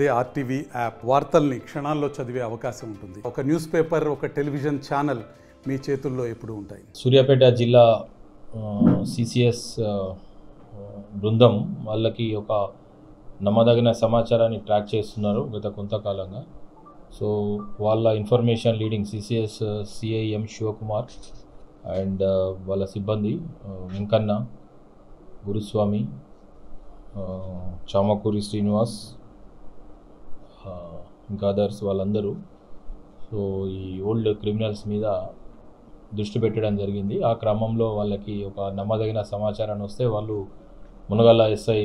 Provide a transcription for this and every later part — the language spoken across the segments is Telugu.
అదే ఆర్టీవీ యాప్ వార్తల్ని క్షణాల్లో చదివే అవకాశం ఉంటుంది. ఒక న్యూస్ పేపర్, ఒక టెలివిజన్ ఛానల్ మీ చేతుల్లో ఎప్పుడూ ఉంటాయి. సూర్యాపేట జిల్లా సిసిఎస్ బృందం వాళ్ళకి ఒక నమ్మదగిన సమాచారాన్ని ట్రాక్ చేస్తున్నారు గత కొంతకాలంగా. సో వాళ్ళ information leading CCS CIM Shivakumar and వాళ్ళ సిబ్బంది వెంకన్న, గురుస్వామి, చామకూరి శ్రీనివాస్, ఇంకా అదర్స్ వాళ్ళందరూ సో ఈ ఓల్డ్ క్రిమినల్స్ మీద దృష్టి పెట్టడం జరిగింది. ఆ క్రమంలో వాళ్ళకి ఒక నమ్మదగిన సమాచారాన్ని వస్తే వాళ్ళు మునగాల ఎస్ఐ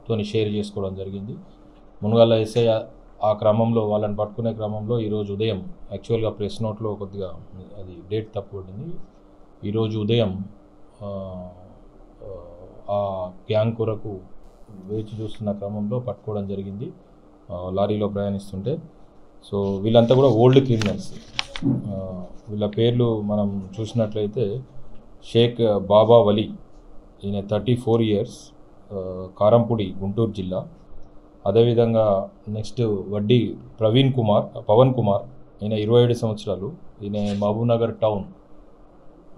తోని షేర్ చేసుకోవడం జరిగింది. మునగాల ఎస్ఐ ఆ క్రమంలో వాళ్ళని పట్టుకునే క్రమంలో ఈరోజు ఉదయం యాక్చువల్గా ప్రెస్ నోట్లో కొద్దిగా అది డేట్ తప్పు పడింది. ఈరోజు ఉదయం ఆ గ్యాంగ్ కొరకు వేచి చూస్తున్న క్రమంలో పట్టుకోవడం జరిగింది లారీలో ప్రయాణిస్తుంటే. సో వీళ్ళంతా కూడా ఓల్డ్ క్రిమినల్స్. వీళ్ళ పేర్లు మనం చూసినట్లయితే షేక్ బాబా వలి, ఈయన 34 ఇయర్స్, కారంపూడి, గుంటూరు జిల్లా. అదేవిధంగా నెక్స్ట్ వడ్డీ పవన్ కుమార్, ఈయన 27 సంవత్సరాలు, ఈయన మహబూబ్నగర్ టౌన్.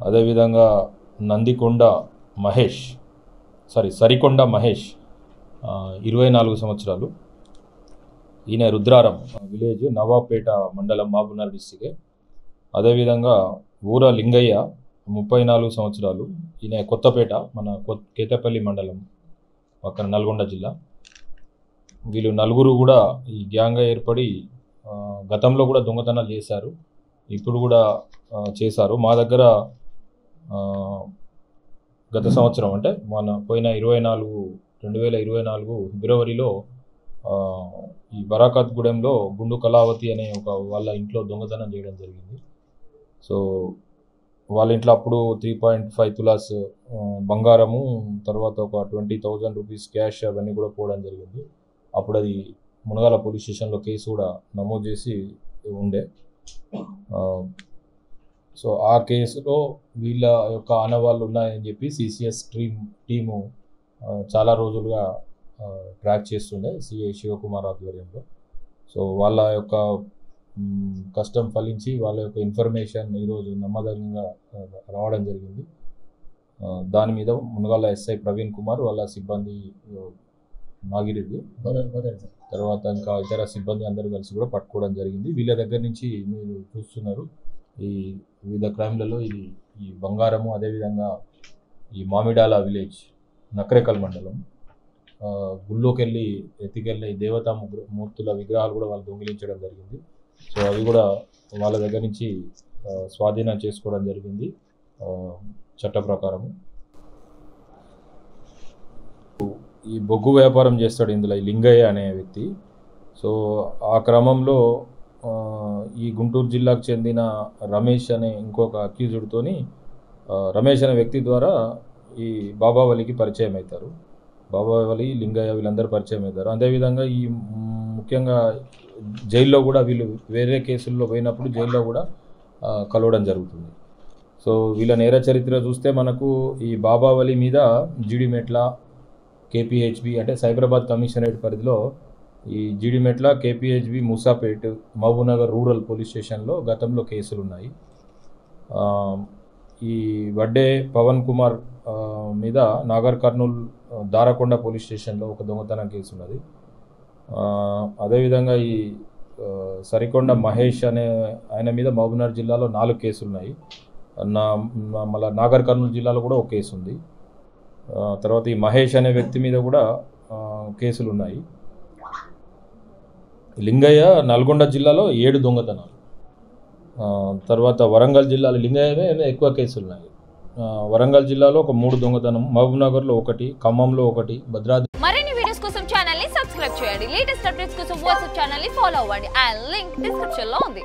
అదేవిధంగా సరికొండ మహేష్ 24 సంవత్సరాలు, ఈయన రుద్రారం విలేజ్, నవాబ్పేట మండలం, మహబూబ్నగర్ డిస్టిక్. అదేవిధంగా ఊర లింగయ్య 34 సంవత్సరాలు, ఈయన కొత్తపేట మన కేతపల్లి మండలం పక్కన నల్గొండ జిల్లా. వీళ్ళు నలుగురు కూడా ఈ గ్యాంగ్గా ఏర్పడి గతంలో కూడా దొంగతనాలు చేశారు, ఇప్పుడు కూడా చేశారు. మా దగ్గర గత సంవత్సరం అంటే మన పోయిన 2024 ఫిబ్రవరిలో ఈ బరాకత్ గూడెంలో గుండు కళావతి అనే ఒక వాళ్ళ ఇంట్లో దొంగతనం చేయడం జరిగింది. సో వాళ్ళ ఇంట్లో అప్పుడు 3.5 తులాస్ బంగారము, తర్వాత ఒక 20,000 రూపీస్ క్యాష్ అవన్నీ కూడా పోవడం జరిగింది. అప్పుడు అది మునగాల పోలీస్ స్టేషన్లో కేసు కూడా నమోదు చేసి ఉండే. సో ఆ కేసులో వీళ్ళ యొక్క ఆనవాళ్ళు ఉన్నాయని చెప్పి సిసిఎస్ టీము చాలా రోజులుగా ట్రాక్ చేస్తుండే సిఐ శివకుమార్ ఆధ్వర్యంలో. సో వాళ్ళ యొక్క కష్టం ఫలించి వాళ్ళ యొక్క ఇన్ఫర్మేషన్ ఈరోజు నమ్మదగినంగా రావడం జరిగింది. దాని మీద మునగాల ఎస్ఐ ప్రవీణ్ కుమార్, వాళ్ళ సిబ్బంది నాగిరెడ్డి, తర్వాత ఇంకా ఇతర సిబ్బంది అందరూ కలిసి కూడా పట్టుకోవడం జరిగింది. వీళ్ళ దగ్గర నుంచి మీరు చూస్తున్నారు ఈ వివిధ క్రైమ్లలో ఈ బంగారము, అదేవిధంగా ఈ మామిడాల విలేజ్, నకరేకల్ మండలం, గుళ్ళోకి వెళ్ళి ఎత్తికెళ్ళి దేవతా మూర్తుల విగ్రహాలు కూడా వాళ్ళు దొంగిలించడం జరిగింది. సో అవి కూడా వాళ్ళ దగ్గర నుంచి స్వాధీనం చేసుకోవడం జరిగింది చట్ట ప్రకారము. ఈ బొగ్గు వ్యాపారం చేస్తాడు ఇందులో ఈ లింగయ్య అనే వ్యక్తి. సో ఆ క్రమంలో ఈ గుంటూరు జిల్లాకు చెందిన రమేష్ అనే ఇంకొక అక్యూజ్డ్తోని రమేష్ అనే వ్యక్తి ద్వారా ఈ బాబావలికి పరిచయం అవుతారు. బాబావలి, లింగయ్య వీళ్ళందరూ పరిచయం అవుతారు. అదేవిధంగా ఈ ముఖ్యంగా జైల్లో కూడా వీళ్ళు వేరే కేసుల్లో పోయినప్పుడు జైల్లో కూడా కలవడం జరుగుతుంది. సో వీళ్ళ నేర చరిత్ర చూస్తే మనకు ఈ బాబావలి మీద జీడిమెట్ల, కేపీహెచ్బి అంటే సైబరాబాద్ కమిషనరేట్ పరిధిలో ఈ Jeedimetla, KPHB, Moosapet, Mahabubnagar rural police స్టేషన్లో గతంలో కేసులు ఉన్నాయి. ఈ వడ్డే పవన్ కుమార్ మీద నాగర్ కర్నూల్ దారకొండ పోలీస్ స్టేషన్లో ఒక దొంగతనం కేసు ఉన్నది. అదేవిధంగా ఈ సరికొండ మహేష్ అనే ఆయన మీద మహబూబ్నగర్ జిల్లాలో 4 కేసులు ఉన్నాయి. మళ్ళీ నాగర్ కర్నూల్ జిల్లాలో కూడా ఒక కేసు ఉంది. తర్వాత ఈ మహేష్ అనే వ్యక్తి మీద కూడా కేసులు ఉన్నాయి. లింగయ్య నల్గొండ జిల్లాలో 7 దొంగతనాలు, తర్వాత వరంగల్ జిల్లాలో లింగయ్య ఎక్కువ కేసులు ఉన్నాయి. వరంగల్ జిల్లాలో ఒక 3 దొంగతనం, మహబూబ్నగర్లో 1, ఖమ్మంలో 1, భద్రాద్రి. మరిన్ని వీడియోస్ కోసం ఛానల్ ని సబ్స్క్రైబ్ చేయండి. లేటెస్ట్ అప్డేట్స్ కోసం వాట్సాప్ ఛానల్ ని ఫాలో అవ్వండి. ఆ లింక్ డిస్క్రిప్షన్ లో ఉంది.